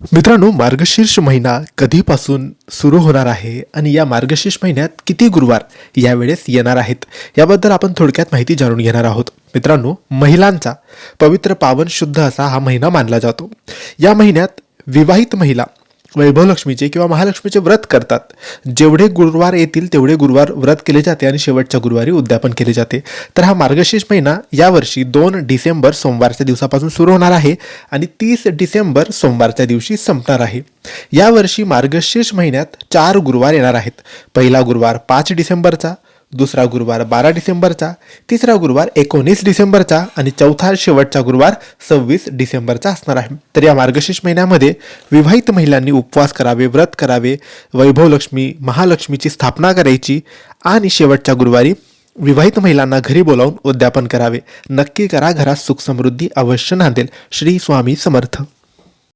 मित्रांनो, मार्गशीर्ष महिना कधीपासून सुरू होणार आहे आणि या मार्गशीर्ष महिन्यात किती गुरुवार यावेळेस येणार आहेत याबद्दल आपण थोडक्यात माहिती जाणून घेणार आहोत. मित्रांनो, महिलांचा पवित्र पावन शुद्ध असा हा महिना मानला जातो. या महिन्यात विवाहित महिला वैभवलक्ष्मीचे किंवा महालक्ष्मीचे व्रत करतात. जेवढे गुरुवार येतील तेवढे गुरुवार व्रत केले जाते आणि शेवटच्या गुरुवारी उद्यापन केले जाते. तर हा मार्गशीर्ष महिना यावर्षी 2 डिसेंबर सोमवारच्या दिवसापासून सुरू होणार आहे आणि 30 डिसेंबर सोमवारच्या दिवशी संपणार आहे. यावर्षी मार्गशीर्ष महिन्यात 4 गुरुवार येणार आहेत. पहिला गुरुवार 5 डिसेंबरचा, दुसरा गुरुवार 12 डिसेंबरचा, तिसरा गुरुवार 19 डिसेंबरचा आणि चौथा शेवटचा गुरुवार 26 डिसेंबरचा असणार आहे. तर या मार्गशीर्ष महिन्यामध्ये विवाहित महिलांनी उपवास करावे, व्रत करावे, वैभवलक्ष्मी महालक्ष्मीची स्थापना करायची आणि शेवटच्या गुरुवारी विवाहित महिलांना घरी बोलावून उद्यापन करावे. नक्की करा, घरात सुख समृद्धी अवश्य नांदेल. श्री स्वामी समर्थ.